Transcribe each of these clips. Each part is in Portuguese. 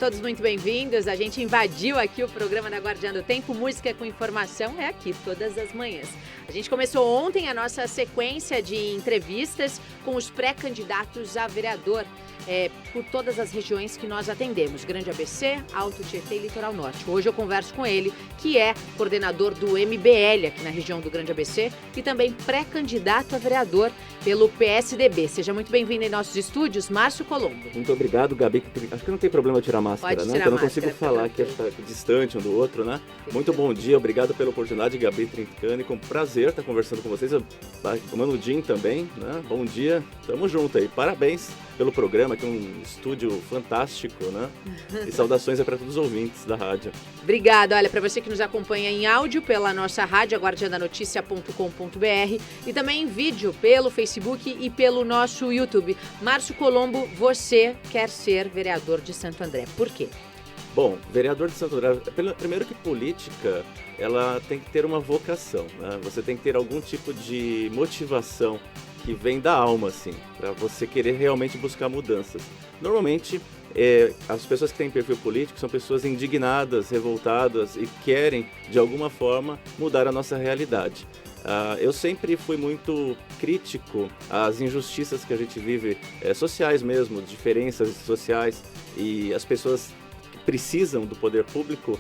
todos muito bem-vindos. A gente invadiu aqui o programa da Guardiã do Tempo. Música com informação é aqui todas as manhãs. A gente começou ontem a nossa sequência de entrevistas com os pré-candidatos a vereador por todas as regiões que nós atendemos. Grande ABC, Alto Tietê e Litoral Norte. Hoje eu converso com ele, que é coordenador do MBL aqui na região do Grande ABC e também pré-candidato a vereador pelo PSDB. Seja muito bem-vindo em nossos estúdios, Márcio Colombo. Muito obrigado, Gabi. Acho que não tem problema eu tirar a máscara, Pode né? tirar Eu não a máscara, consigo falar que está distante um do outro, né? Muito bom dia, obrigado pela oportunidade, Gabi Trincani. Com prazer estar conversando com vocês. Tomando Jim também, né? Bom dia, tamo junto aí. Parabéns pelo programa, que é um estúdio fantástico, né? E saudações para todos os ouvintes da rádio. Obrigada. Olha, para você que nos acompanha em áudio pela nossa rádio, aguardiandanoticia.com.br e também em vídeo pelo Facebook e pelo nosso YouTube. Márcio Colombo, você quer ser vereador de Santo André. Por quê? Bom, vereador de Santo André, primeiro que política, ela tem que ter uma vocação, né? Você tem que ter algum tipo de motivação que vem da alma, assim, para você querer realmente buscar mudanças. Normalmente, as pessoas que têm perfil político são pessoas indignadas, revoltadas e querem, de alguma forma, mudar a nossa realidade. Eu sempre fui muito crítico às injustiças que a gente vive, sociais mesmo, diferenças sociais, e as pessoas que precisam do poder público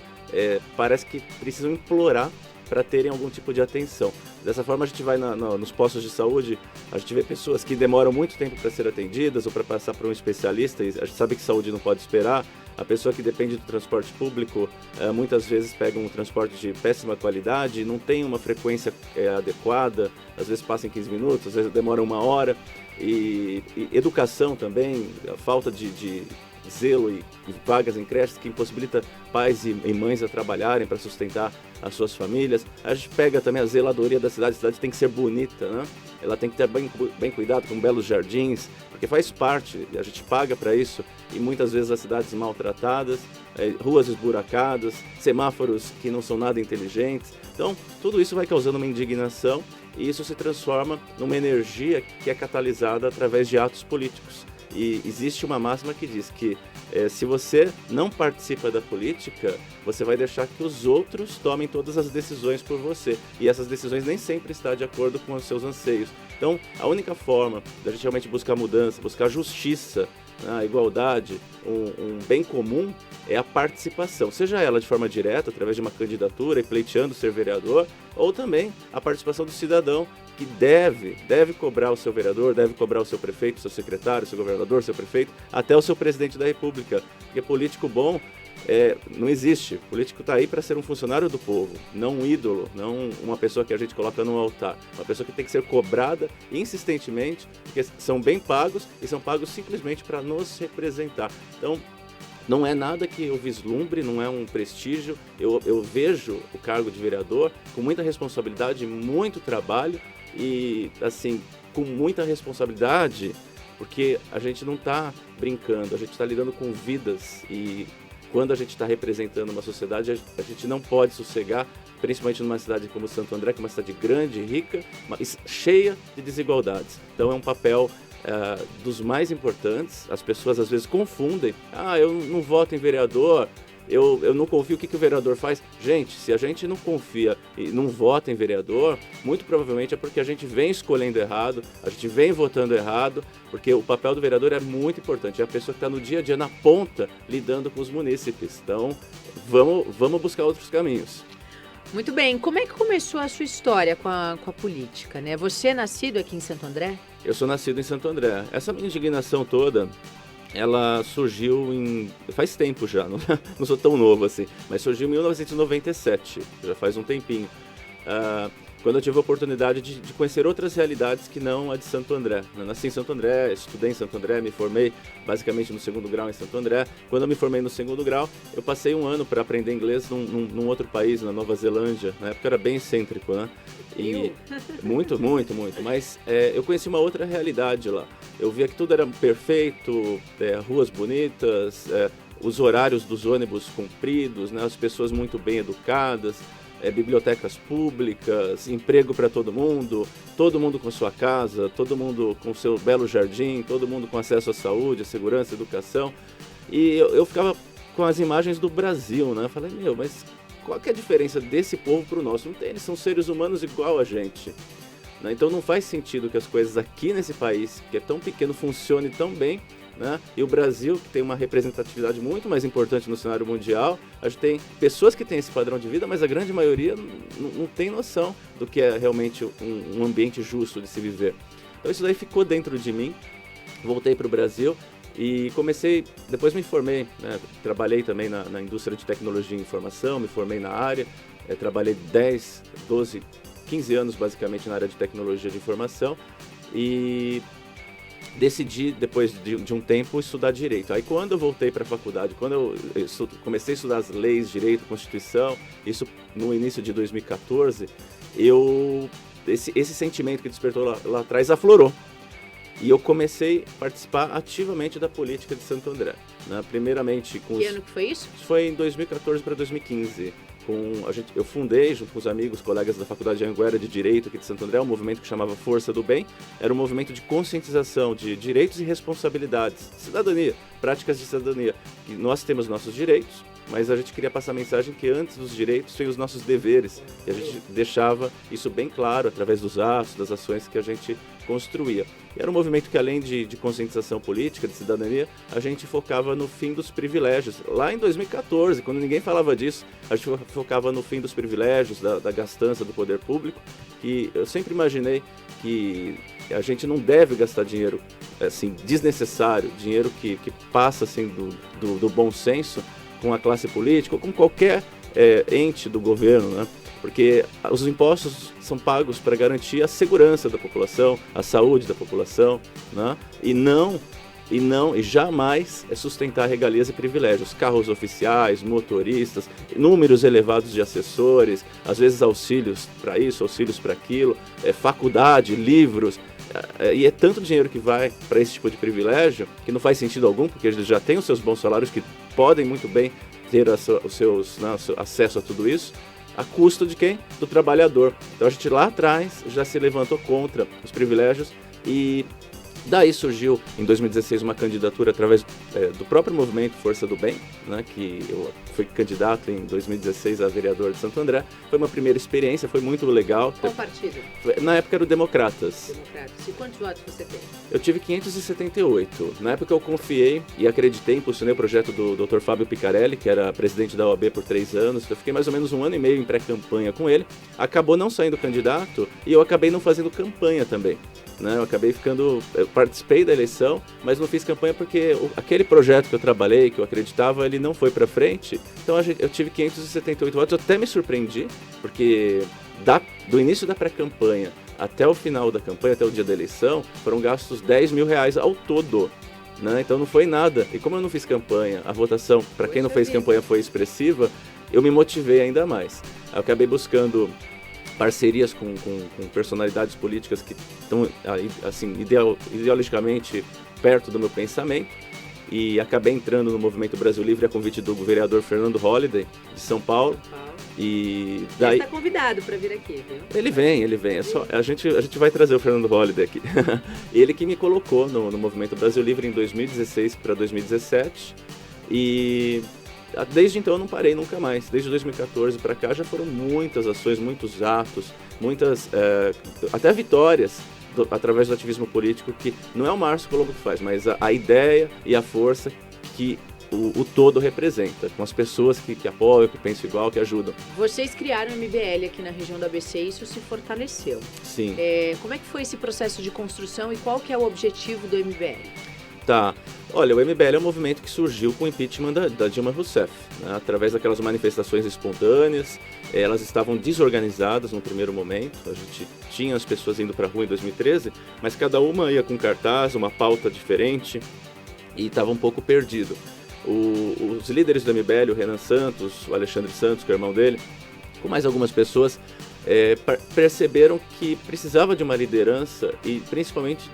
parece que precisam implorar para terem algum tipo de atenção. Dessa forma, a gente vai nos postos de saúde, a gente vê pessoas que demoram muito tempo para ser atendidas ou para passar por um especialista, e a gente sabe que saúde não pode esperar. A pessoa que depende do transporte público, muitas vezes pega um transporte de péssima qualidade, não tem uma frequência adequada, às vezes passa em 15 minutos, às vezes demora 1 hora. E educação também, a falta de zelo e vagas em creches que impossibilita pais e mães a trabalharem para sustentar as suas famílias. A gente pega também a zeladoria da cidade. A cidade tem que ser bonita, né? Ela tem que ter bem cuidado, com belos jardins, porque faz parte, a gente paga para isso, e muitas vezes as cidades maltratadas, ruas esburacadas, semáforos que não são nada inteligentes. Então, tudo isso vai causando uma indignação e isso se transforma numa energia que é catalisada através de atos políticos. E existe uma máxima que diz que se você não participa da política, você vai deixar que os outros tomem todas as decisões por você. E essas decisões nem sempre estão de acordo com os seus anseios. Então, a única forma da gente realmente buscar mudança, buscar justiça, a igualdade, um bem comum, é a participação. Seja ela de forma direta, através de uma candidatura e pleiteando ser vereador, ou também a participação do cidadão, que deve cobrar o seu vereador, deve cobrar o seu prefeito, o seu secretário, o seu governador, o seu prefeito, até o seu presidente da República. Porque político bom não existe. Político está aí para ser um funcionário do povo, não um ídolo, não uma pessoa que a gente coloca no altar. Uma pessoa que tem que ser cobrada insistentemente, porque são bem pagos e são pagos simplesmente para nos representar. Então, não é nada que eu vislumbre, não é um prestígio. Eu vejo o cargo de vereador com muita responsabilidade, muito trabalho e, assim, com muita responsabilidade, porque a gente não está brincando, a gente está lidando com vidas e quando a gente está representando uma sociedade, a gente não pode sossegar, principalmente numa cidade como Santo André, que é uma cidade grande, rica, mas cheia de desigualdades. Então é um papel dos mais importantes. As pessoas às vezes confundem. Eu não voto em vereador, eu não confio. O que o vereador faz? Gente, se a gente não confia e não vota em vereador, muito provavelmente é porque a gente vem escolhendo errado, a gente vem votando errado, porque o papel do vereador é muito importante. É a pessoa que está no dia a dia, na ponta, lidando com os munícipes. Então, vamos buscar outros caminhos. Muito bem. Como é que começou a sua história com a política, né? Você é nascido aqui em Santo André? Eu sou nascido em Santo André. Essa minha indignação toda, ela surgiu faz tempo já, não sou tão novo assim, mas surgiu em 1997, já faz um tempinho. Quando eu tive a oportunidade de conhecer outras realidades que não a de Santo André. Eu nasci em Santo André, estudei em Santo André, me formei basicamente no 2º grau em Santo André. Quando eu me formei no 2º grau, eu passei 1 ano para aprender inglês num outro país, na Nova Zelândia. Na época era bem excêntrico, né? E muito. Mas eu conheci uma outra realidade lá. Eu via que tudo era perfeito, ruas bonitas, os horários dos ônibus cumpridos, né? As pessoas muito bem educadas, bibliotecas públicas, emprego para todo mundo com sua casa, todo mundo com seu belo jardim, todo mundo com acesso à saúde, à segurança, à educação. E eu ficava com as imagens do Brasil, né? Eu falei, mas qual que é a diferença desse povo para o nosso? Não tem, eles são seres humanos igual a gente. Né? Então não faz sentido que as coisas aqui nesse país, que é tão pequeno, funcionem tão bem, né? E o Brasil, que tem uma representatividade muito mais importante no cenário mundial, a gente tem pessoas que têm esse padrão de vida, mas a grande maioria não tem noção do que é realmente um ambiente justo de se viver. Então isso daí ficou dentro de mim, voltei para o Brasil e comecei, depois me formei, né? Trabalhei também na indústria de tecnologia e informação, me formei na área, trabalhei 10, 12, 15 anos basicamente na área de tecnologia de informação e decidi, depois de um tempo, estudar Direito. Aí quando eu voltei para a faculdade, quando eu comecei a estudar as leis, Direito, Constituição, isso no início de 2014, esse sentimento que despertou lá atrás aflorou. E eu comecei a participar ativamente da política de Santo André. Né? Primeiramente com Que ano que foi isso? Foi em 2014 para 2015. Eu fundei, junto com os amigos, colegas da Faculdade de Anhanguera de Direito aqui de Santo André, um movimento que chamava Força do Bem. Era um movimento de conscientização de direitos e responsabilidades, cidadania, práticas de cidadania. Que nós temos nossos direitos, mas a gente queria passar a mensagem que antes dos direitos tem os nossos deveres. E a gente deixava isso bem claro através dos atos, das ações que a gente construía. E era um movimento que, além de conscientização política, de cidadania, a gente focava no fim dos privilégios. Lá em 2014, quando ninguém falava disso, a gente focava no fim dos privilégios, da gastança do poder público, que eu sempre imaginei que a gente não deve gastar dinheiro assim, desnecessário, dinheiro que passa assim, do bom senso com a classe política ou com qualquer ente do governo, né? Porque os impostos são pagos para garantir a segurança da população, a saúde da população, né? E jamais sustentar regalias e privilégios, carros oficiais, motoristas, números elevados de assessores, às vezes auxílios para isso, auxílios para aquilo, faculdade, livros, e é tanto dinheiro que vai para esse tipo de privilégio que não faz sentido algum, porque eles já têm os seus bons salários que podem muito bem ter os seus, né, acesso a tudo isso, a custo de quem? Do trabalhador. Então a gente lá atrás já se levantou contra os privilégios e daí surgiu em 2016 uma candidatura através do próprio movimento Força do Bem, né, que eu fui candidato em 2016 a vereador de Santo André. Foi uma primeira experiência, foi muito legal. Qual partido? Na época era o Democratas. Democratas. E quantos votos você teve? Eu tive 578. Na época eu confiei e acreditei, impulsionei o projeto do Dr. Fábio Picarelli, que era presidente da OAB por 3 anos. Eu fiquei mais ou menos 1 ano e meio em pré-campanha com ele. Acabou não saindo candidato e eu acabei não fazendo campanha também. Né? Eu participei da eleição, mas não fiz campanha porque aquele projeto que eu trabalhei, que eu acreditava, ele não foi para frente. Então eu tive 578 votos, eu até me surpreendi, porque do início da pré-campanha até o final da campanha, até o dia da eleição, foram gastos R$10 mil ao todo. Né? Então não foi nada. E como eu não fiz campanha, a votação, para quem não fez campanha, foi expressiva, eu me motivei ainda mais. Eu acabei buscando parcerias com personalidades políticas que estão assim, ideologicamente perto do meu pensamento e acabei entrando no Movimento Brasil Livre a convite do vereador Fernando Holliday, de São Paulo. E daí está convidado para vir aqui, viu? Ele vem. A gente vai trazer o Fernando Holliday aqui. Ele que me colocou no Movimento Brasil Livre em 2016 para 2017 e desde então eu não parei nunca mais. Desde 2014 para cá já foram muitas ações, muitos atos, muitas até vitórias através do ativismo político, que não é o Márcio Colombo que faz, mas a ideia e a força que o todo representa, com as pessoas que apoiam, que pensam igual, que ajudam. Vocês criaram o MBL aqui na região do ABC e isso se fortaleceu. Sim. Como é que foi esse processo de construção e qual que é o objetivo do MBL? Tá. Olha, o MBL é um movimento que surgiu com o impeachment da Dilma Rousseff, né? Através daquelas manifestações espontâneas. Elas estavam desorganizadas no primeiro momento. A gente tinha as pessoas indo para a rua em 2013, mas cada uma ia com cartaz, uma pauta diferente e estava um pouco perdido. Os líderes do MBL, o Renan Santos, o Alexandre Santos, que é o irmão dele, com mais algumas pessoas, perceberam que precisava de uma liderança e principalmente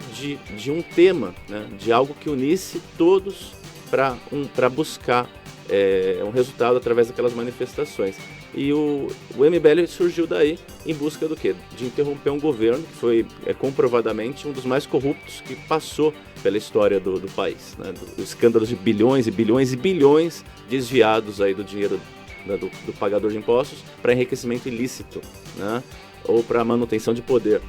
de um tema, né, de algo que unisse todos para buscar um resultado através daquelas manifestações. E o MBL surgiu daí em busca do quê? De interromper um governo que foi comprovadamente um dos mais corruptos que passou pela história do país, né? Os escândalos de bilhões e bilhões e bilhões desviados aí do dinheiro, né, do pagador de impostos para enriquecimento ilícito, né? Ou para manutenção de poder.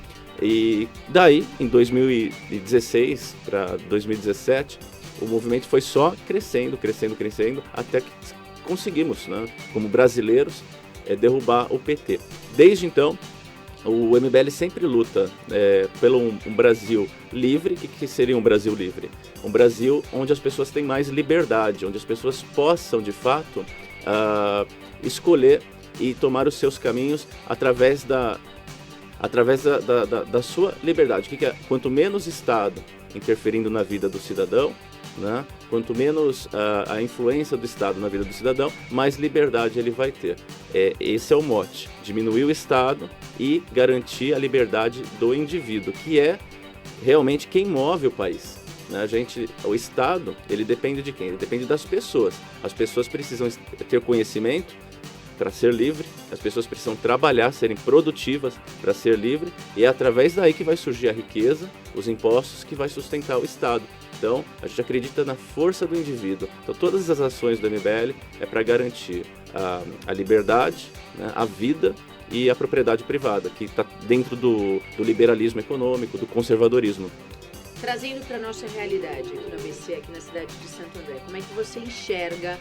E daí, em 2016 para 2017, o movimento foi só crescendo, até que conseguimos, né, como brasileiros, derrubar o PT. Desde então, o MBL sempre luta pelo um Brasil livre. O que seria um Brasil livre? Um Brasil onde as pessoas têm mais liberdade, onde as pessoas possam, de fato, escolher e tomar os seus caminhos através da sua liberdade. Que é? Quanto menos Estado interferindo na vida do cidadão, né? Quanto menos a influência do Estado na vida do cidadão, mais liberdade ele vai ter. Esse é o mote: diminuir o Estado e garantir a liberdade do indivíduo, que é realmente quem move o país. Né? O Estado, ele depende de quem? Ele depende das pessoas. As pessoas precisam ter conhecimento para ser livre, as pessoas precisam trabalhar, serem produtivas para ser livre, e é através daí que vai surgir a riqueza, os impostos, que vai sustentar o Estado. Então, a gente acredita na força do indivíduo. Então, todas as ações do MBL é para garantir a liberdade, né, a vida e a propriedade privada, que está dentro do liberalismo econômico, do conservadorismo. Trazendo para a nossa realidade aqui no ABC, aqui na cidade de Santo André, como é que você enxerga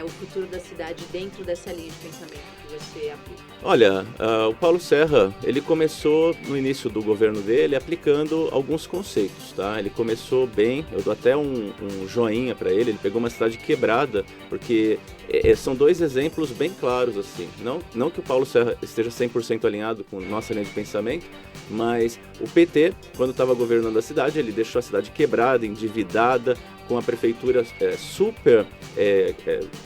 o futuro da cidade dentro dessa linha de pensamento que você aplica? Olha, o Paulo Serra, ele começou no início do governo dele aplicando alguns conceitos, tá? Ele começou bem, eu dou até um joinha para ele pegou uma cidade quebrada, porque são dois exemplos bem claros, assim. Não que o Paulo Serra esteja 100% alinhado com nossa linha de pensamento, mas o PT, quando estava governando a cidade, ele deixou a cidade quebrada, endividada, com a prefeitura super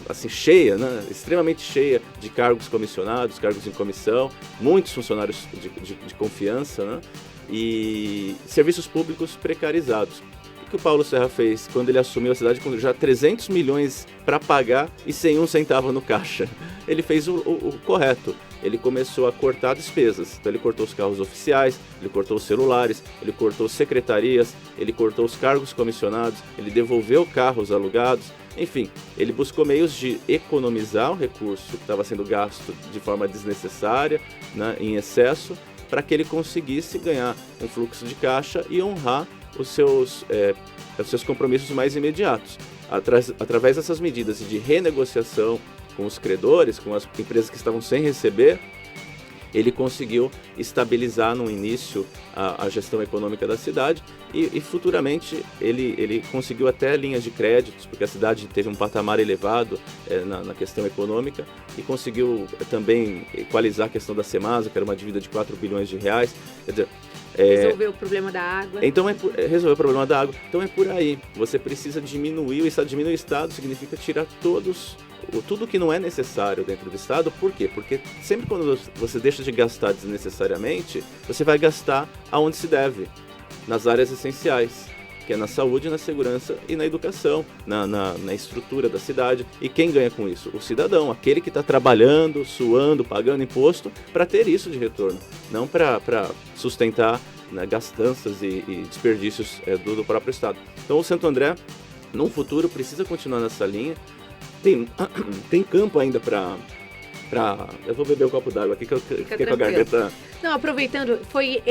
assim, cheia, né? Extremamente cheia de cargos comissionados, cargos em comissão, muitos funcionários de confiança, né? E serviços públicos precarizados. O que o Paulo Serra fez quando ele assumiu a cidade com já 300 milhões para pagar e sem um centavo no caixa? Ele fez o correto. Ele começou a cortar despesas. Então ele cortou os carros oficiais, ele cortou os celulares, ele cortou secretarias, ele cortou os cargos comissionados, ele devolveu carros alugados. Enfim, ele buscou meios de economizar o recurso que estava sendo gasto de forma desnecessária, né, em excesso, para que ele conseguisse ganhar um fluxo de caixa e honrar os seus compromissos mais imediatos. Através dessas medidas de renegociação com os credores, com as empresas que estavam sem receber, ele conseguiu estabilizar no início a gestão econômica da cidade e futuramente ele conseguiu até linhas de créditos, porque a cidade teve um patamar elevado na questão econômica, e conseguiu também equalizar a questão da Semasa, que era uma dívida de 4 bilhões de reais. Quer dizer, resolver o problema da água. Então resolver o problema da água. Então é por aí. Você precisa diminuir o Estado. Diminuir o Estado significa tirar tudo que não é necessário dentro do Estado. Por quê? Porque sempre quando você deixa de gastar desnecessariamente, você vai gastar aonde se deve, nas áreas essenciais, que é na saúde, na segurança e na educação, na estrutura da cidade. E quem ganha com isso? O cidadão, aquele que está trabalhando, suando, pagando imposto para ter isso de retorno, não para sustentar, né, gastanças e desperdícios do próprio Estado. Então o Santo André, no futuro, precisa continuar nessa linha. Tem campo ainda para... Eu vou beber um copo d'água aqui que eu fiquei com a garganta... Não, aproveitando, foi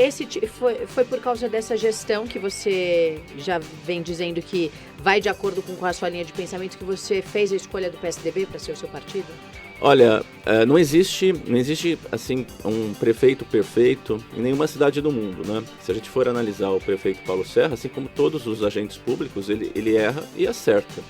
por causa dessa gestão que você já vem dizendo que vai de acordo com a sua linha de pensamento, que você fez a escolha do PSDB para ser o seu partido? Olha, não existe assim um prefeito perfeito em nenhuma cidade do mundo, né? Se a gente for analisar o prefeito Paulo Serra, assim como todos os agentes públicos, ele erra e acerta,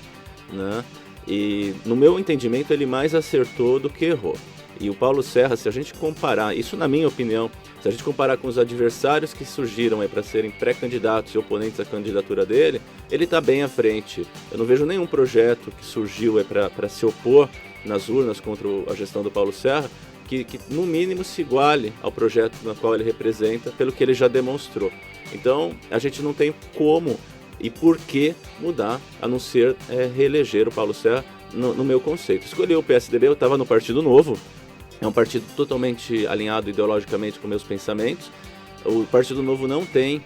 né? E no meu entendimento ele mais acertou do que errou. E o Paulo Serra, se a gente comparar, isso na minha opinião, se a gente comparar com os adversários que surgiram para serem pré-candidatos e oponentes à candidatura dele, ele está bem à frente. Eu não vejo nenhum projeto que surgiu para se opor nas urnas contra a gestão do Paulo Serra que no mínimo se iguale ao projeto na qual ele representa, pelo que ele já demonstrou. Então a gente não tem como e por que mudar, a não ser reeleger o Paulo Serra, no meu conceito. Escolhi o PSDB, eu estava no Partido Novo, é um partido totalmente alinhado ideologicamente com meus pensamentos. O Partido Novo não tem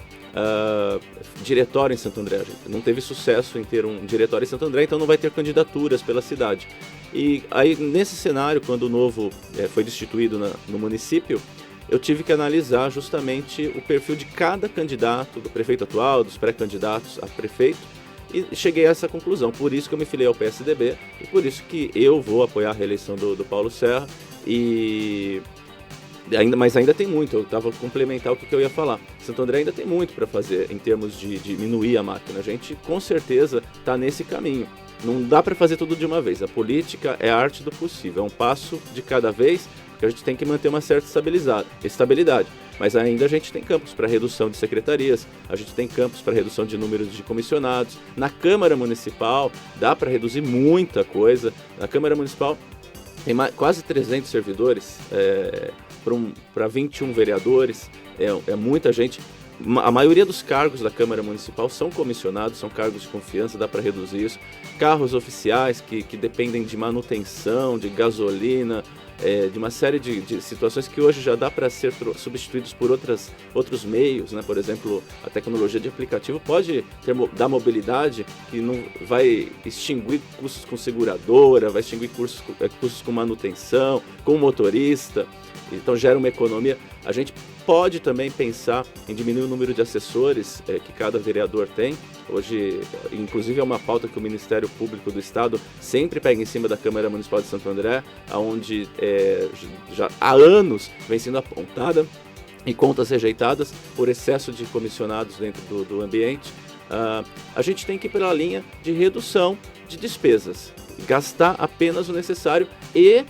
diretório em Santo André. A gente não teve sucesso em ter um diretório em Santo André, então não vai ter candidaturas pela cidade. E aí, nesse cenário, quando o Novo foi destituído no município, eu tive que analisar justamente o perfil de cada candidato, do prefeito atual, dos pré-candidatos a prefeito, e cheguei a essa conclusão. Por isso que eu me filiei ao PSDB e por isso que eu vou apoiar a reeleição do Paulo Serra. Mas ainda tem muito, eu estava complementar o que eu ia falar. Santo André ainda tem muito para fazer em termos de diminuir a máquina. A gente com certeza está nesse caminho. Não dá para fazer tudo de uma vez. A política é a arte do possível, é um passo de cada vez, porque a gente tem que manter uma certa estabilidade. Mas ainda a gente tem campos para redução de secretarias, a gente tem campos para redução de números de comissionados. Na Câmara Municipal dá para reduzir muita coisa. Na Câmara Municipal tem quase 300 servidores para 21 vereadores, é muita gente. A maioria dos cargos da Câmara Municipal são comissionados, são cargos de confiança, dá para reduzir isso. Carros oficiais que dependem de manutenção, de gasolina, de uma série de situações que hoje já dá para ser substituídos por outros meios, né? Por exemplo, a tecnologia de aplicativo pode dar mobilidade que não vai extinguir custos com seguradora, vai extinguir custos com manutenção, com motorista, então gera uma economia. A gente pode também pensar em diminuir o número de assessores que cada vereador tem. Hoje, inclusive, é uma pauta que o Ministério Público do Estado sempre pega em cima da Câmara Municipal de Santo André, onde já há anos vem sendo apontada e contas rejeitadas por excesso de comissionados dentro do ambiente. A gente tem que ir pela linha de redução de despesas, gastar apenas o necessário e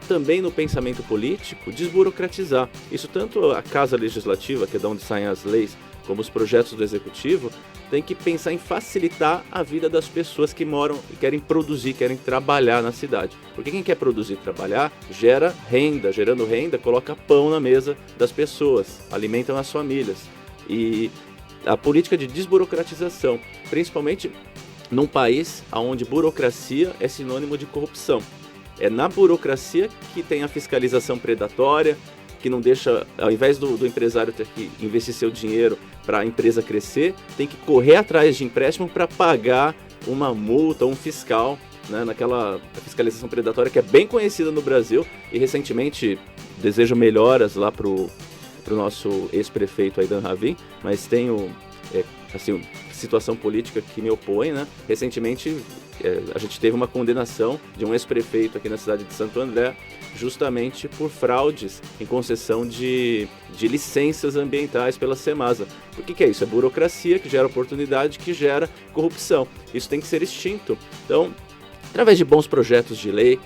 também no pensamento político, desburocratizar. Isso tanto a Casa Legislativa, que é de onde saem as leis, como os projetos do Executivo, tem que pensar em facilitar a vida das pessoas que moram e querem produzir, querem trabalhar na cidade. Porque quem quer produzir e trabalhar, gera renda. Gerando renda, coloca pão na mesa das pessoas, alimentam as famílias. E a política de desburocratização, principalmente num país onde burocracia é sinônimo de corrupção. É na burocracia que tem a fiscalização predatória, que não deixa, ao invés do empresário ter que investir seu dinheiro para a empresa crescer, tem que correr atrás de empréstimo para pagar uma multa, um fiscal, né, naquela fiscalização predatória que é bem conhecida no Brasil. E recentemente, desejo melhoras lá para o nosso ex-prefeito Aidan Ravin, mas tenho situação política que me opõe, né? Recentemente a gente teve uma condenação de um ex-prefeito aqui na cidade de Santo André, justamente por fraudes em concessão de licenças ambientais pela Semasa. O que é isso? É burocracia que gera oportunidade, que gera corrupção. Isso tem que ser extinto. Então, através de bons projetos de lei,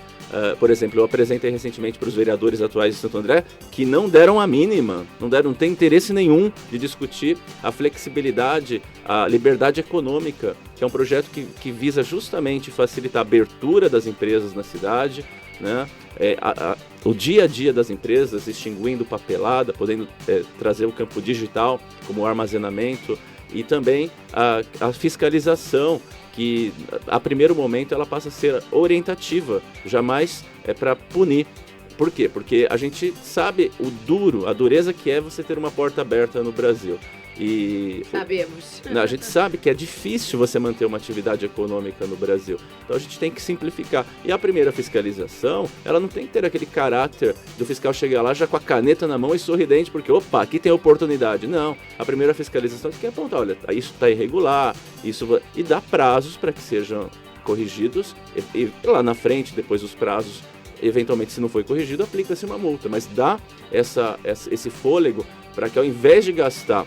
por exemplo, eu apresentei recentemente para os vereadores atuais de Santo André que não deram a mínima, não tem interesse nenhum de discutir a flexibilidade, a liberdade econômica, que é um projeto que visa justamente facilitar a abertura das empresas na cidade, né? O dia a dia das empresas, extinguindo papelada, podendo trazer o campo digital como armazenamento, e também a fiscalização, que a primeiro momento ela passa a ser orientativa, jamais para punir. Por quê? Porque a gente sabe a dureza que é você ter uma porta aberta no Brasil. E sabemos. A gente sabe que é difícil você manter uma atividade econômica no Brasil. Então a gente tem que simplificar. E a primeira fiscalização, ela não tem que ter aquele caráter do fiscal chegar lá já com a caneta na mão e sorridente, porque opa, aqui tem oportunidade. Não, a primeira fiscalização tem que apontar, olha, isso está irregular, e dá prazos para que sejam corrigidos, e lá na frente, depois dos prazos, eventualmente, se não foi corrigido, aplica-se uma multa, mas dá esse fôlego para que, ao invés de gastar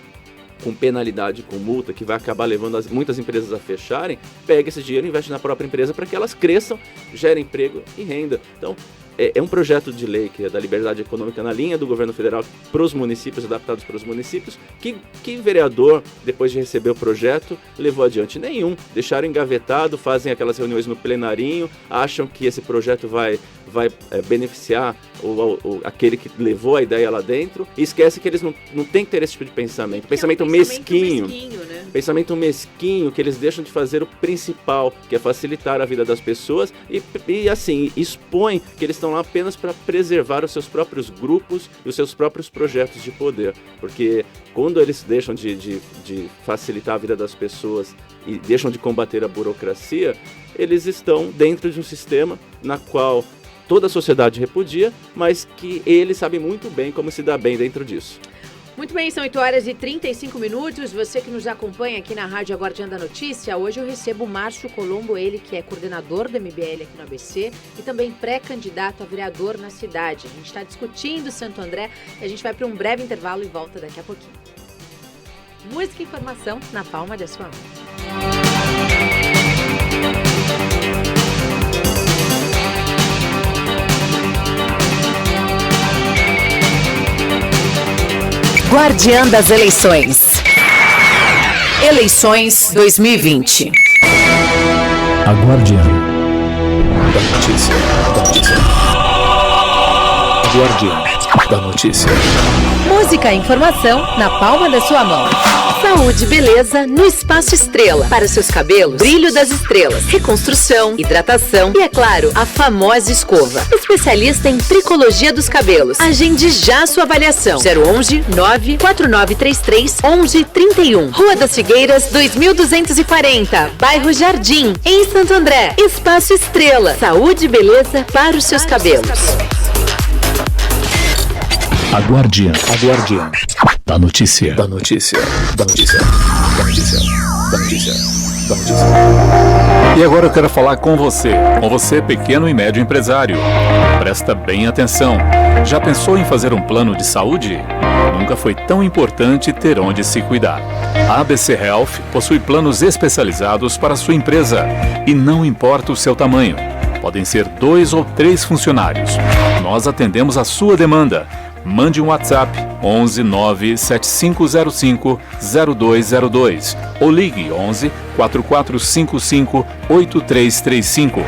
com penalidade, com multa, que vai acabar levando muitas empresas a fecharem, pegue esse dinheiro e investe na própria empresa para que elas cresçam, gerem emprego e renda. Então, é um projeto de lei que é da liberdade econômica na linha do governo federal para os municípios, adaptados para os municípios. Que vereador, depois de receber o projeto, levou adiante? Nenhum. Deixaram engavetado, fazem aquelas reuniões no plenarinho, acham que esse projeto vai beneficiar aquele que levou a ideia lá dentro, e esquece que eles não têm que ter esse tipo de pensamento. Pensamento mesquinho, né? pensamento mesquinho, que eles deixam de fazer o principal, que é facilitar a vida das pessoas e assim, expõe que eles estão lá apenas para preservar os seus próprios grupos e os seus próprios projetos de poder. Porque quando eles deixam de facilitar a vida das pessoas e deixam de combater a burocracia, eles estão dentro de um sistema na qual toda a sociedade repudia, mas que eles sabem muito bem como se dar bem dentro disso. Muito bem, são 8h35. Você que nos acompanha aqui na Rádio Guardiã da Notícia, hoje eu recebo o Márcio Colombo, ele que é coordenador do MBL aqui no ABC e também pré-candidato a vereador na cidade. A gente está discutindo Santo André e a gente vai para um breve intervalo e volta daqui a pouquinho. Música e informação na palma da sua mão. Guardiã das Eleições. Eleições 2020. A Guardiã da Notícia. A Guardiã da Notícia. Música e informação na palma da sua mão. Saúde e beleza no Espaço Estrela. Para seus cabelos, brilho das estrelas, reconstrução, hidratação e, é claro, a famosa escova. Especialista em tricologia dos cabelos. Agende já sua avaliação. 011 94933 1131. Rua das Figueiras, 2240. Bairro Jardim, em Santo André. Espaço Estrela. Saúde e beleza para os seus cabelos. A Guardiã da Notícia. Da Notícia. E agora eu quero falar com você pequeno e médio empresário. Presta bem atenção. Já pensou em fazer um plano de saúde? Nunca foi tão importante ter onde se cuidar. A ABC Health possui planos especializados para a sua empresa e não importa o seu tamanho. Podem ser 2 ou 3 funcionários. Nós atendemos a sua demanda. Mande um WhatsApp 11 97505 0202 ou ligue 11 4455 8335.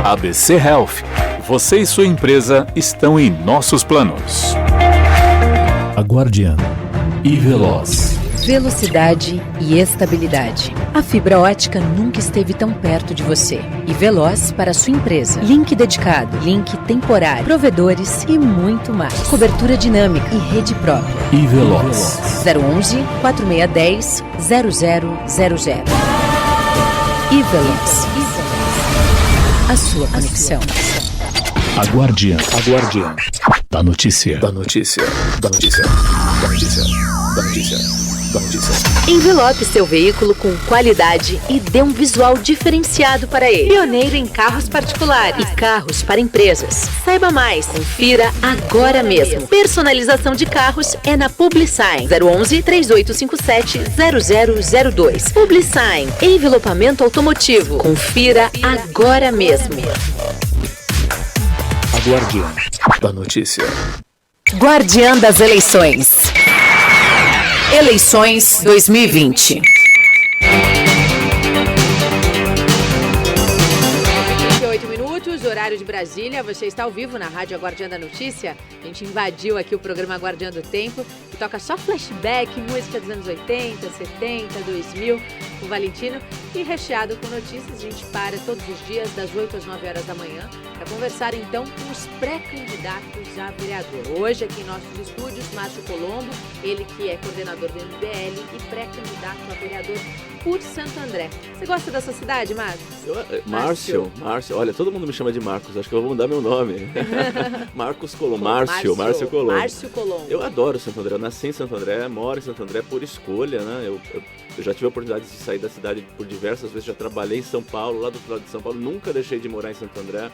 ABC Health. Você e sua empresa estão em nossos planos. A Guardiã E Veloz. Velocidade e estabilidade. A fibra ótica nunca esteve tão perto de você. E veloz para a sua empresa. Link dedicado, link temporário, provedores e muito mais. Cobertura dinâmica e rede própria. E Veloz. 011 4610 0000. E Veloz. A sua conexão. A Guardiã da Notícia. Da Notícia. Envelope seu veículo com qualidade e dê um visual diferenciado para ele. Pioneiro em carros particulares e carros para empresas. Saiba mais, confira agora mesmo. Personalização de carros é na Publisign. 011 3857 0002. Publisign, envelopamento automotivo. Confira agora mesmo. A Guardiã da Notícia. Guardiã das Eleições. Eleições 2020. 28 horário de Brasília. Você está ao vivo na Rádio Guardiã da Notícia. A gente invadiu aqui o programa Guardiã do Tempo, que toca só flashback, música dos anos 80, 70, 2000, com o Valentino, e recheado com notícias. A gente para todos os dias, das 8 às 9 horas da manhã, para conversar então com os pré-candidatos a vereador. Hoje aqui em nossos estúdios, Márcio Colombo, ele que é coordenador do MBL e pré-candidato a vereador por Santo André. Você gosta dessa cidade, Márcio? Márcio, olha, todo mundo me chama de Marcos, acho que eu vou mudar meu nome. Marcos Colombo, Márcio Colombo. Márcio Colombo. Eu adoro Santo André, eu nasci em Santo André, moro em Santo André por escolha, né? Eu já tive a oportunidade de sair da cidade por diversas vezes, já trabalhei em São Paulo, lá do outro lado de São Paulo, nunca deixei de morar em Santo André.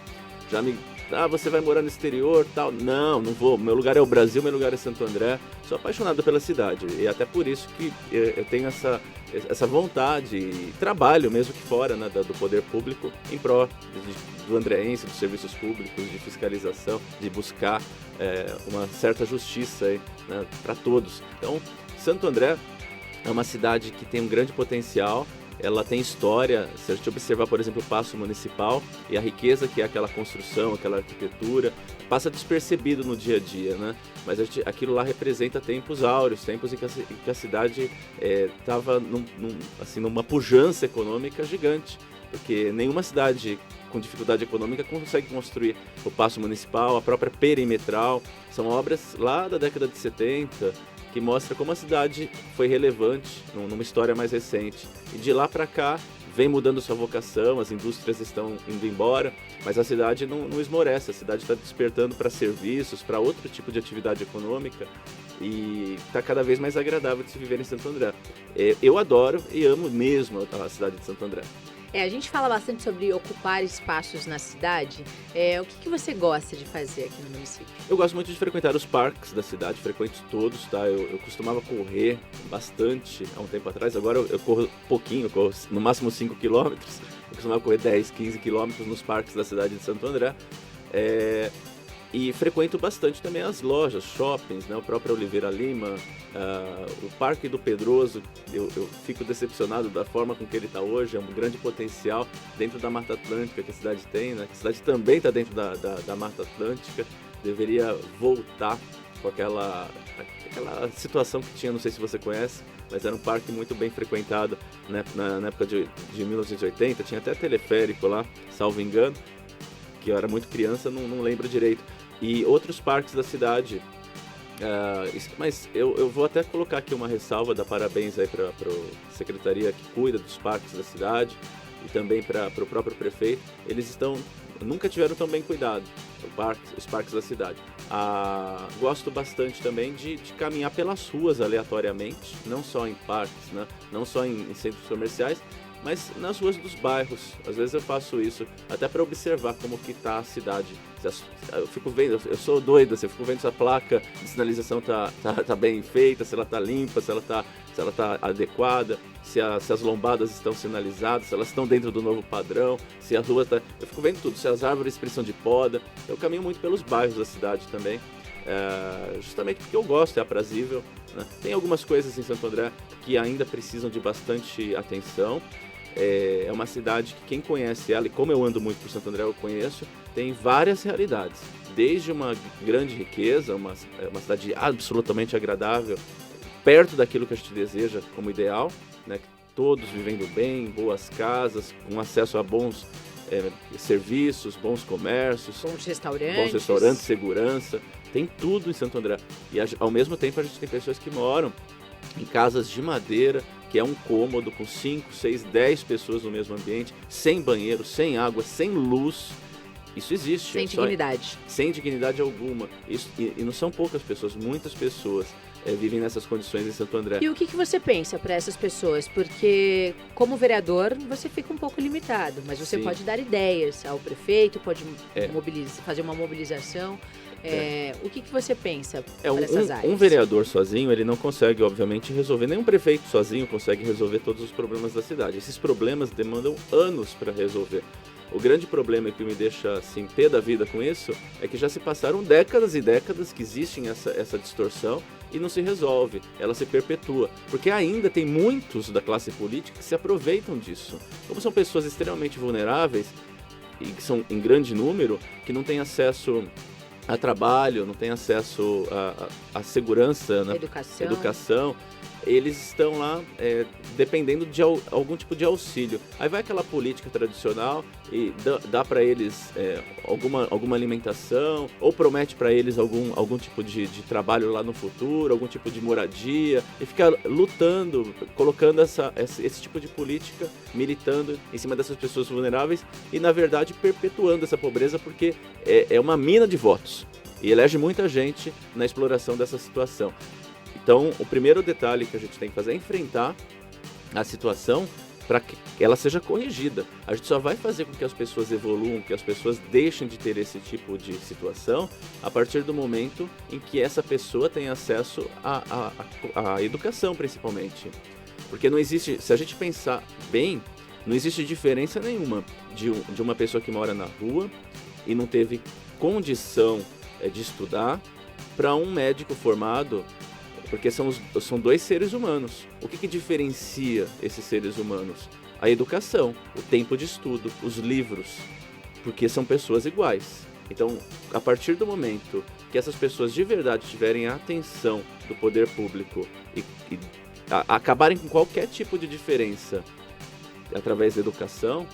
Você vai morar no exterior, tal. Não vou. Meu lugar é o Brasil, meu lugar é Santo André. Sou apaixonado pela cidade e até por isso que eu tenho essa vontade e trabalho mesmo que fora, né, do poder público em pró do andréense, dos serviços públicos, de fiscalização, de buscar uma certa justiça aí, né, para todos. Então, Santo André é uma cidade que tem um grande potencial. ela tem história. Se a gente observar, por exemplo, o Paço Municipal e a riqueza que é aquela construção, aquela arquitetura, passa despercebido no dia a dia, né? Mas aquilo lá representa tempos áureos, tempos em que a cidade estava numa pujança econômica gigante, porque nenhuma cidade com dificuldade econômica consegue construir o Paço Municipal, a própria Perimetral. São obras lá da década de 70 que mostra como a cidade foi relevante numa história mais recente. E de lá para cá vem mudando sua vocação, as indústrias estão indo embora, mas a cidade não esmorece, a cidade está despertando para serviços, para outro tipo de atividade econômica, e está cada vez mais agradável de se viver em Santo André. Eu adoro e amo mesmo a cidade de Santo André. A gente fala bastante sobre ocupar espaços na cidade. O que você gosta de fazer aqui no município? Eu gosto muito de frequentar os parques da cidade, frequento todos, tá? Eu costumava correr bastante há um tempo atrás, agora eu corro pouquinho, eu corro no máximo 5 quilômetros. Eu costumava correr 10, 15 quilômetros nos parques da cidade de Santo André. E frequento bastante também as lojas, shoppings, né? O próprio Oliveira Lima, o Parque do Pedroso. Eu fico decepcionado da forma com que ele está hoje, é um grande potencial dentro da Mata Atlântica que a cidade tem, né? A cidade também está dentro da Mata Atlântica, deveria voltar com aquela situação que tinha, não sei se você conhece, mas era um parque muito bem frequentado, né? Na época de 1980, tinha até teleférico lá, salvo engano, que eu era muito criança, não lembro direito. E outros parques da cidade. Mas eu vou até colocar aqui uma ressalva, dar parabéns aí para a secretaria que cuida dos parques da cidade e também para o próprio prefeito. Eles nunca tiveram tão bem cuidado, os parques da cidade. Gosto bastante também de caminhar pelas ruas aleatoriamente, não só em parques, né? Não só em centros comerciais, mas nas ruas dos bairros. Às vezes eu faço isso até para observar como que tá a cidade. Eu fico vendo, eu sou doido, eu fico vendo se a placa de sinalização tá bem feita, se ela tá limpa, se ela tá adequada, se as lombadas estão sinalizadas, se elas estão dentro do novo padrão, se a rua tá... Eu fico vendo tudo, se as árvores precisam de poda. Eu caminho muito pelos bairros da cidade também, justamente porque eu gosto, é aprazível, né? Tem algumas coisas em Santo André que ainda precisam de bastante atenção. É uma cidade que quem conhece ela, e como eu ando muito por Santo André, eu conheço, tem várias realidades. Desde uma grande riqueza, uma cidade absolutamente agradável, perto daquilo que a gente deseja como ideal, né? Todos vivendo bem, boas casas, com acesso a bons serviços, bons comércios, bons restaurantes, segurança. Tem tudo em Santo André. E ao mesmo tempo a gente tem pessoas que moram em casas de madeira, que é um cômodo com 5, 6, 10 pessoas no mesmo ambiente, sem banheiro, sem água, sem luz. Isso existe. Sem dignidade. Sem dignidade alguma. E não são poucas pessoas, muitas pessoas vivem nessas condições em Santo André. E o que você pensa para essas pessoas? Porque como vereador você fica um pouco limitado, mas você pode dar ideias ao prefeito, pode fazer uma mobilização. O que você pensa para essas áreas? Um vereador sozinho, ele não consegue, obviamente, resolver. Nenhum prefeito sozinho consegue resolver todos os problemas da cidade. Esses problemas demandam anos para resolver. O grande problema que me deixa assim, pé da vida com isso é que já se passaram décadas e décadas que existe essa distorção e não se resolve, ela se perpetua. Porque ainda tem muitos da classe política que se aproveitam disso. Como são pessoas extremamente vulneráveis e que são em grande número, que não têm acesso a trabalho, não têm acesso à segurança, né? Educação, eles estão lá dependendo de algum tipo de auxílio. Aí vai aquela política tradicional e dá para eles alguma alimentação, ou promete para eles algum tipo de trabalho lá no futuro, algum tipo de moradia, e fica lutando, colocando esse tipo de política, militando em cima dessas pessoas vulneráveis e, na verdade, perpetuando essa pobreza, porque é uma mina de votos e elege muita gente na exploração dessa situação. Então, o primeiro detalhe que a gente tem que fazer é enfrentar a situação para que ela seja corrigida. A gente só vai fazer com que as pessoas evoluam, que as pessoas deixem de ter esse tipo de situação a partir do momento em que essa pessoa tem acesso à educação, principalmente. Porque não existe, se a gente pensar bem, não existe diferença nenhuma de uma pessoa que mora na rua e não teve condição de estudar para um médico formado. Porque são dois seres humanos. O que diferencia esses seres humanos? a educação, o tempo de estudo, os livros, porque são pessoas iguais. Então, a partir do momento que essas pessoas de verdade tiverem a atenção do poder público e acabarem com qualquer tipo de diferença através da educação,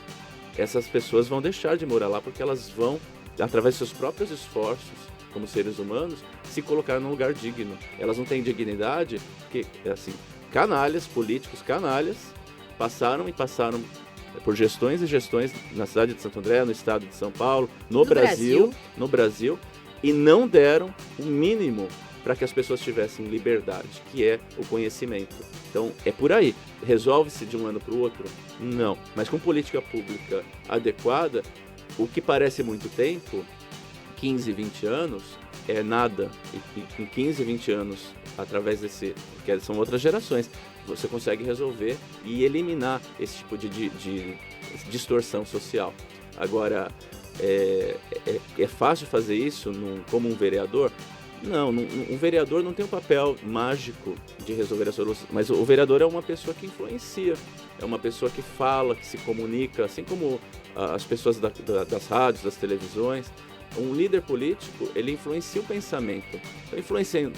essas pessoas vão deixar de morar lá, porque elas vão, através dos seus próprios esforços, como seres humanos, se colocar num lugar digno. Elas não têm dignidade, porque, assim, canalhas, políticos canalhas, passaram por gestões e gestões na cidade de Santo André, no estado de São Paulo, no Brasil, e não deram o mínimo para que as pessoas tivessem liberdade, que é o conhecimento. Então, é por aí. Resolve-se de um ano para o outro? Não. Mas com política pública adequada, o que parece muito tempo, 15, 20 anos, é nada. E com 15, 20 anos, através desse... porque são outras gerações, você consegue resolver e eliminar esse tipo de distorção social. Agora, é fácil fazer isso como um vereador? Não, um vereador não tem um papel mágico de resolver a solução, mas o vereador é uma pessoa que influencia, é uma pessoa que fala, que se comunica, assim como as pessoas das rádios, das televisões. Um líder político, ele influencia o pensamento. Então,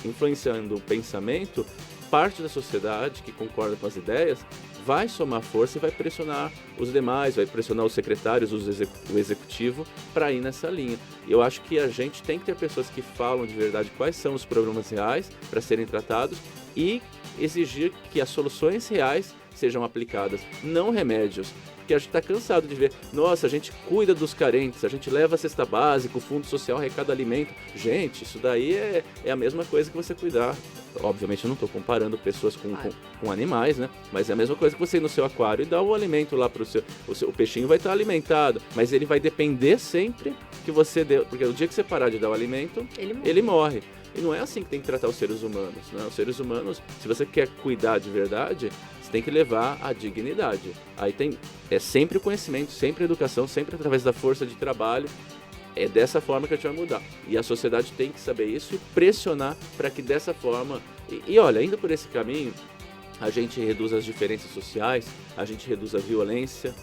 influenciando o pensamento, parte da sociedade que concorda com as ideias vai somar força e vai pressionar os demais, vai pressionar os secretários, o executivo, para ir nessa linha. E eu acho que a gente tem que ter pessoas que falam de verdade quais são os problemas reais para serem tratados e exigir que as soluções reais sejam aplicadas, não remédios. Porque a gente está cansado de ver, nossa, a gente cuida dos carentes, a gente leva a cesta básica, o fundo social arrecada alimento. Gente, isso daí é a mesma coisa que você cuidar. Obviamente eu não estou comparando pessoas com animais, né? Mas é a mesma coisa que você ir no seu aquário e dar o alimento lá para o peixinho vai estar alimentado, mas ele vai depender sempre que você dê, porque o dia que você parar de dar o alimento, ele morre. E não é assim que tem que tratar os seres humanos, né? Os seres humanos, se você quer cuidar de verdade, você tem que levar a dignidade. Aí é sempre o conhecimento, sempre a educação, sempre através da força de trabalho. É dessa forma que a gente vai mudar. E a sociedade tem que saber isso e pressionar para que dessa forma... E olha, indo por esse caminho, a gente reduz as diferenças sociais, a gente reduz a violência,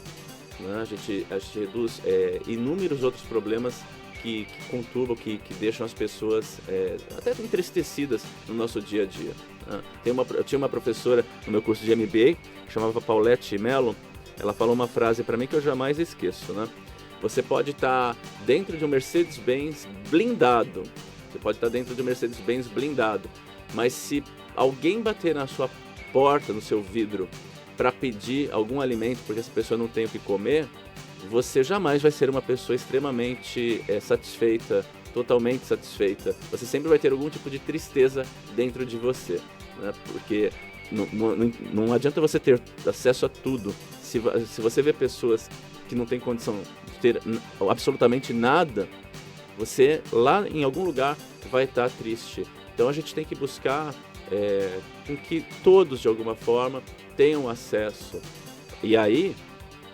né? A gente reduz inúmeros outros problemas que conturbam, que deixam as pessoas até entristecidas no nosso dia a dia. Né? Eu tinha uma professora no meu curso de MBA, que chamava Paulette Mello. Ela falou uma frase para mim que eu jamais esqueço, né? Você pode estar dentro de um Mercedes-Benz blindado, mas se alguém bater na sua porta, no seu vidro, para pedir algum alimento, porque essa pessoa não tem o que comer, você jamais vai ser uma pessoa extremamente satisfeita, totalmente satisfeita. Você sempre vai ter algum tipo de tristeza dentro de você, né? Porque não adianta você ter acesso a tudo. Se você vê pessoas que não têm condição de ter absolutamente nada, você lá em algum lugar vai estar triste. Então a gente tem que buscar com que todos de alguma forma tenham acesso. E aí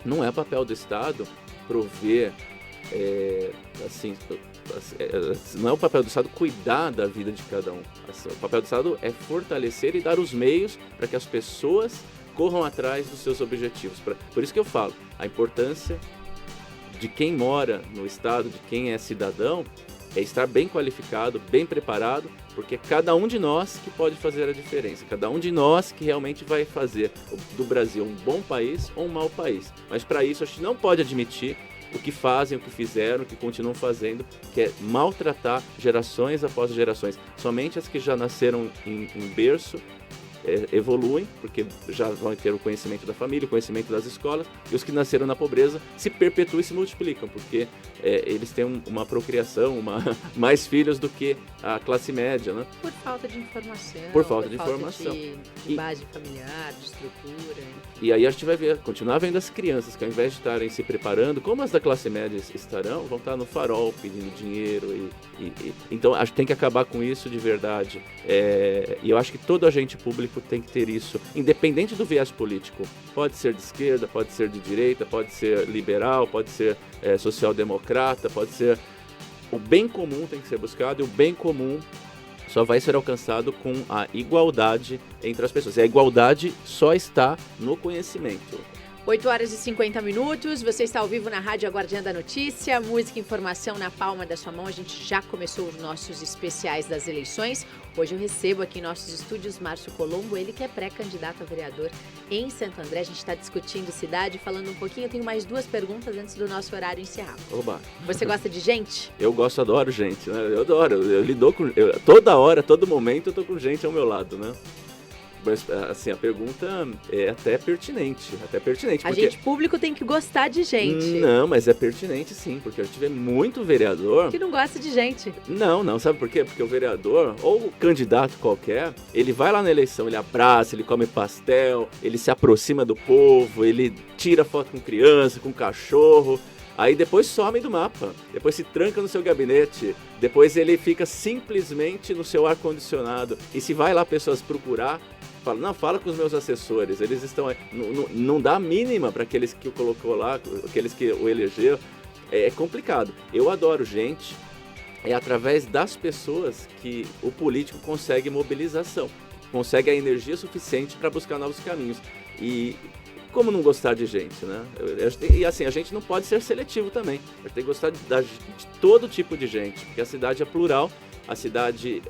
não é papel do Estado prover, não é o papel do Estado cuidar da vida de cada um. O papel do Estado é fortalecer e dar os meios para que as pessoas corram atrás dos seus objetivos. Por isso que eu falo, a importância de quem mora no Estado, de quem é cidadão, é estar bem qualificado, bem preparado, porque é cada um de nós que pode fazer a diferença, cada um de nós que realmente vai fazer do Brasil um bom país ou um mau país. Mas para isso a gente não pode admitir o que fazem, o que fizeram, o que continuam fazendo, que é maltratar gerações após gerações. Somente as que já nasceram em berço evoluem, porque já vão ter o conhecimento da família, o conhecimento das escolas, e os que nasceram na pobreza se perpetuam e se multiplicam, porque eles têm uma procriação, mais filhos do que a classe média, né? Por falta de informação. Por falta de informação. De base familiar, de estrutura. E aí a gente vai continuar vendo as crianças que ao invés de estarem se preparando, como as da classe média estarão, vão estar no farol pedindo dinheiro. Então a gente tem que acabar com isso de verdade. E eu acho que todo agente público tem que ter isso, independente do viés político. Pode ser de esquerda, pode ser de direita, pode ser liberal, pode ser social-democrata, pode ser... O bem comum tem que ser buscado, e o bem comum só vai ser alcançado com a igualdade entre as pessoas. E a igualdade só está no conhecimento. 8 horas e 50 minutos, você está ao vivo na Rádio Guardiã da Notícia, música e informação na palma da sua mão. A gente já começou os nossos especiais das eleições. Hoje eu recebo aqui em nossos estúdios Márcio Colombo, ele que é pré-candidato a vereador em Santo André. A gente está discutindo cidade, falando um pouquinho. Eu tenho mais 2 perguntas antes do nosso horário encerrar. Oba. Você gosta de gente? Eu gosto, adoro gente, né? Eu adoro, eu lido com... toda hora, todo momento eu tô com gente ao meu lado, né? Mas, assim, a pergunta é até pertinente. A gente público tem que gostar de gente. Não, mas é pertinente sim, porque eu tive muito vereador... que não gosta de gente. Não, sabe por quê? Porque o vereador, ou o candidato qualquer, ele vai lá na eleição, ele abraça, ele come pastel, ele se aproxima do povo, ele tira foto com criança, com cachorro... Aí depois some do mapa, depois se tranca no seu gabinete, depois ele fica simplesmente no seu ar-condicionado. E se vai lá pessoas procurar, fala com os meus assessores, eles estão aí. Não dá a mínima para aqueles que o colocou lá, aqueles que o elegeu. É complicado. Eu adoro gente, é através das pessoas que o político consegue mobilização, consegue a energia suficiente para buscar novos caminhos. E... como não gostar de gente, né? E assim, a gente não pode ser seletivo também. A gente tem que gostar de todo tipo de gente, porque a cidade é plural, a cidade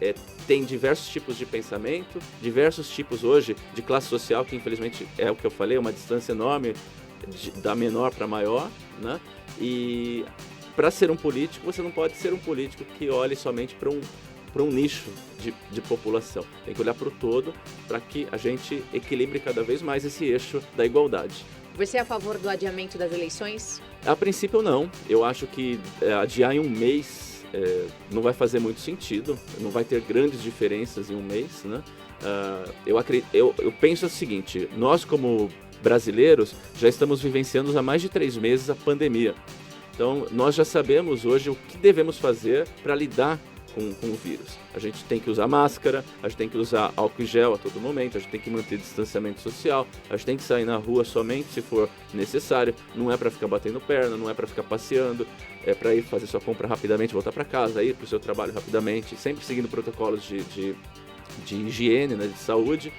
tem diversos tipos de pensamento, diversos tipos hoje de classe social, que infelizmente é o que eu falei, uma distância enorme da menor para maior, né? E para ser um político, você não pode ser um político que olhe somente para um nicho de população. Tem que olhar para o todo para que a gente equilibre cada vez mais esse eixo da igualdade. Você é a favor do adiamento das eleições? A princípio não. Eu acho que adiar em um mês não vai fazer muito sentido, não vai ter grandes diferenças em um mês, né? Eu penso o seguinte, nós como brasileiros já estamos vivenciando há mais de 3 meses a pandemia. Então nós já sabemos hoje o que devemos fazer para lidar com o vírus. A gente tem que usar máscara, a gente tem que usar álcool em gel a todo momento, a gente tem que manter distanciamento social, a gente tem que sair na rua somente se for necessário, não é para ficar batendo perna, não é para ficar passeando, é para ir fazer sua compra rapidamente, voltar para casa, ir para o seu trabalho rapidamente, sempre seguindo protocolos de higiene, né, de saúde.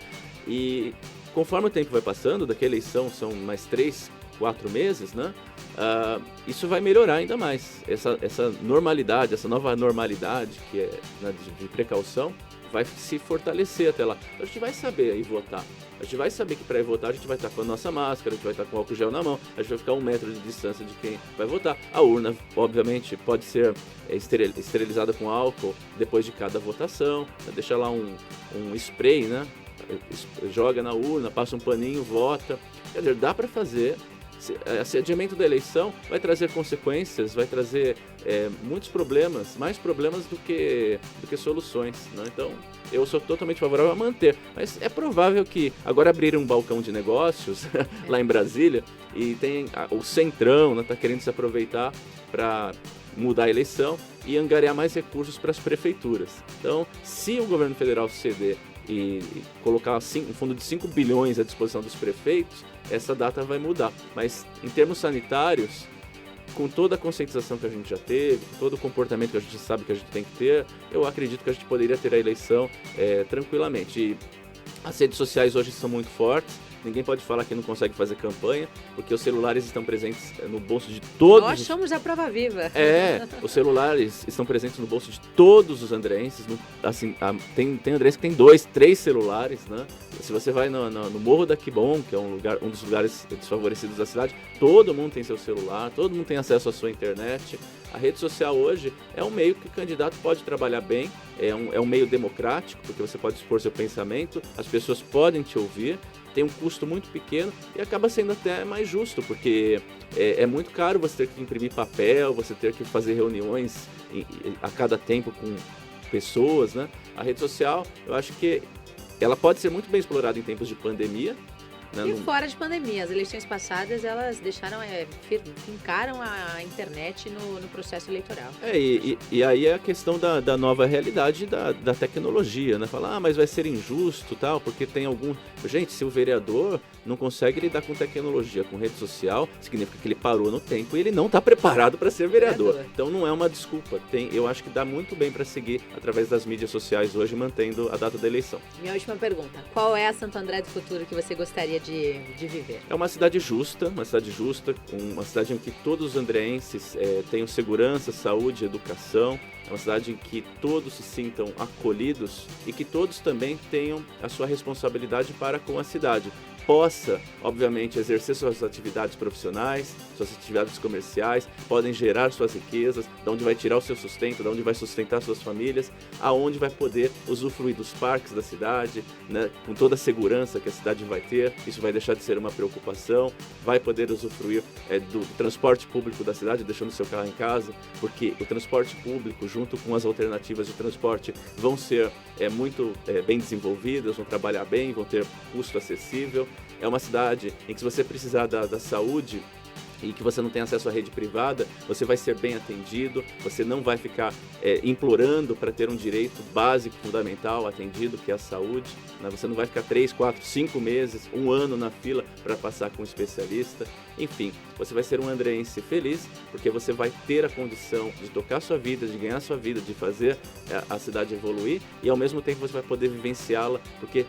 E conforme o tempo vai passando, daqui a eleição são mais 3, 4 meses, né? Isso vai melhorar ainda mais. Essa normalidade, essa nova normalidade que é, né, de precaução, vai se fortalecer até lá. A gente vai saber ir votar. A gente vai saber que para ir votar a gente vai estar com a nossa máscara, a gente vai estar com o álcool gel na mão, a gente vai ficar a 1 metro de distância de quem vai votar. A urna, obviamente, pode ser esterilizada com álcool depois de cada votação. Deixa lá um spray, né? Joga na urna, passa um paninho, vota. Quer dizer, dá para fazer. Esse adiamento da eleição vai trazer consequências, vai trazer muitos problemas, mais problemas do que soluções, né? Então, eu sou totalmente favorável a manter, mas é provável que agora abriram um balcão de negócios lá em Brasília e tem o Centrão, né, tá querendo se aproveitar para mudar a eleição e angariar mais recursos para as prefeituras. Então, se o governo federal ceder e colocar um fundo de 5 bilhões à disposição dos prefeitos, essa data vai mudar. Mas em termos sanitários, com toda a conscientização que a gente já teve, com todo o comportamento que a gente sabe que a gente tem que ter, eu acredito que a gente poderia ter a eleição tranquilamente. E as redes sociais hoje são muito fortes, ninguém pode falar que não consegue fazer campanha, porque os celulares estão presentes no bolso de todos. Nós somos a prova viva. Os celulares estão presentes no bolso de todos os andrenses. Assim, tem andrense que tem 2, 3 celulares, né? Se você vai no Morro da Quibon, que é um dos lugares desfavorecidos da cidade, todo mundo tem seu celular, todo mundo tem acesso à sua internet. A rede social hoje é um meio que o candidato pode trabalhar bem, é um meio democrático, porque você pode expor seu pensamento, as pessoas podem te ouvir, tem um custo muito pequeno e acaba sendo até mais justo, porque é muito caro você ter que imprimir papel, você ter que fazer reuniões a cada tempo com pessoas, né? A rede social, eu acho que ela pode ser muito bem explorada em tempos de pandemia. E fora de pandemia, as eleições passadas, elas deixaram, fincaram a internet no processo eleitoral. E aí é a questão da nova realidade da tecnologia, né? Falar, mas vai ser injusto, tal, porque tem algum... Gente, se o vereador não consegue lidar com tecnologia, com rede social, significa que ele parou no tempo e ele não está preparado para ser vereador. Então não é uma desculpa. Eu acho que dá muito bem para seguir através das mídias sociais hoje, mantendo a data da eleição. Minha última pergunta, qual é a Santo André do futuro que você gostaria de viver? É uma cidade justa, uma cidade em que todos os andreenses tenham segurança, saúde, educação. É uma cidade em que todos se sintam acolhidos e que todos também tenham a sua responsabilidade para com a cidade. Possa, obviamente, exercer suas atividades profissionais, suas atividades comerciais, podem gerar suas riquezas, de onde vai tirar o seu sustento, de onde vai sustentar suas famílias, aonde vai poder usufruir dos parques da cidade, né, com toda a segurança que a cidade vai ter. Isso vai deixar de ser uma preocupação, vai poder usufruir do transporte público da cidade, deixando seu carro em casa, porque o transporte público, junto com as alternativas de transporte, vão ser muito bem desenvolvidas, vão trabalhar bem, vão ter custo acessível. É uma cidade em que, se você precisar da saúde e que você não tem acesso à rede privada, você vai ser bem atendido, você não vai ficar implorando para ter um direito básico, fundamental, atendido, que é a saúde, né? Você não vai ficar 3, 4, 5 meses, 1 ano na fila para passar com um especialista. Enfim, você vai ser um andreense feliz, porque você vai ter a condição de tocar sua vida, de ganhar sua vida, de fazer a cidade evoluir, e ao mesmo tempo você vai poder vivenciá-la, porque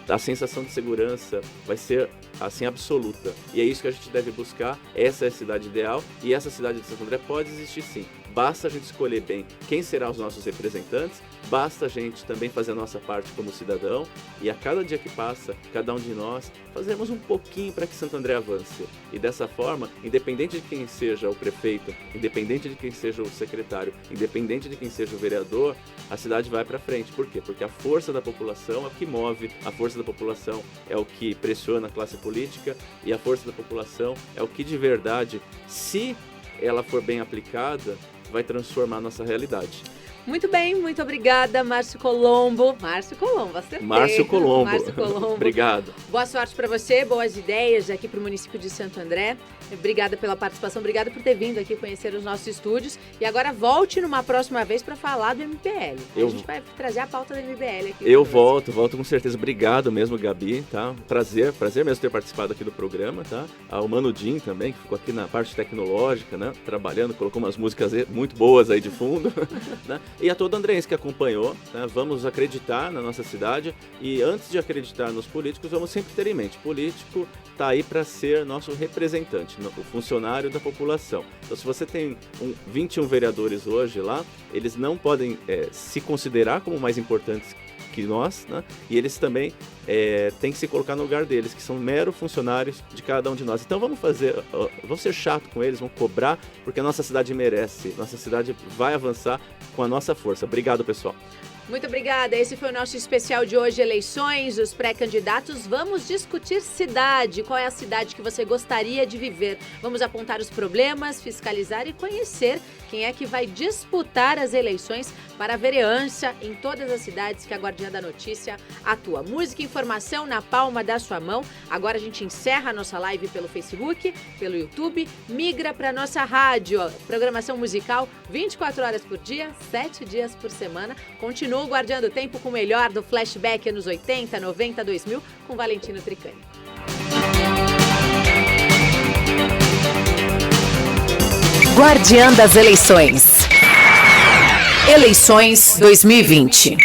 a sensação de segurança vai ser assim absoluta. E é isso que a gente deve buscar. Essa é a cidade ideal, e essa cidade de Santo André pode existir sim. Basta a gente escolher bem quem serão os nossos representantes, basta a gente também fazer a nossa parte como cidadão, e a cada dia que passa, cada um de nós fazemos um pouquinho para que Santo André avance. E dessa forma, independente de quem seja o prefeito, independente de quem seja o secretário, independente de quem seja o vereador, a cidade vai para frente. Por quê? Porque a força da população é o que move, a força da população é o que pressiona a classe política, e a força da população é o que de verdade, se ela for bem aplicada, vai transformar a nossa realidade. Muito bem, muito obrigada, Márcio Colombo. Márcio Colombo, acertei. Márcio Colombo. Márcio Colombo. Obrigado. Boa sorte para você, boas ideias aqui para o município de Santo André. Obrigada pela participação, obrigada por ter vindo aqui conhecer os nossos estúdios. E agora volte numa próxima vez para falar do MBL. A gente vai trazer a pauta do MBL aqui. Eu volto com certeza. Obrigado mesmo, Gabi, tá? Prazer mesmo ter participado aqui do programa, tá? Ao Mano Jim também, que ficou aqui na parte tecnológica, né? Trabalhando, colocou umas músicas muito boas aí de fundo, né? E a todo andreense que acompanhou, né? Vamos acreditar na nossa cidade, e antes de acreditar nos políticos, vamos sempre ter em mente, político está aí para ser nosso representante, o funcionário da população. Então, se você tem 21 vereadores hoje lá, eles não podem se considerar como mais importantes que nós, né? E eles também têm que se colocar no lugar deles, que são meros funcionários de cada um de nós. Então vamos ser chato com eles, vamos cobrar, porque a nossa cidade merece, nossa cidade vai avançar com a nossa força. Obrigado, pessoal. Muito obrigada. Esse foi o nosso especial de hoje, eleições, os pré-candidatos. Vamos discutir cidade. Qual é a cidade que você gostaria de viver? Vamos apontar os problemas, fiscalizar e conhecer quem é que vai disputar as eleições para a vereança em todas as cidades que a Guardiã da Notícia atua. Música e informação na palma da sua mão. Agora a gente encerra a nossa live pelo Facebook, pelo YouTube, migra para a nossa rádio. Programação musical 24 horas por dia, 7 dias por semana. Continua o Guardiã do Tempo com o melhor do flashback anos 80, 90, 2000 com Valentino Tricani. Guardiã das Eleições. Eleições 2020.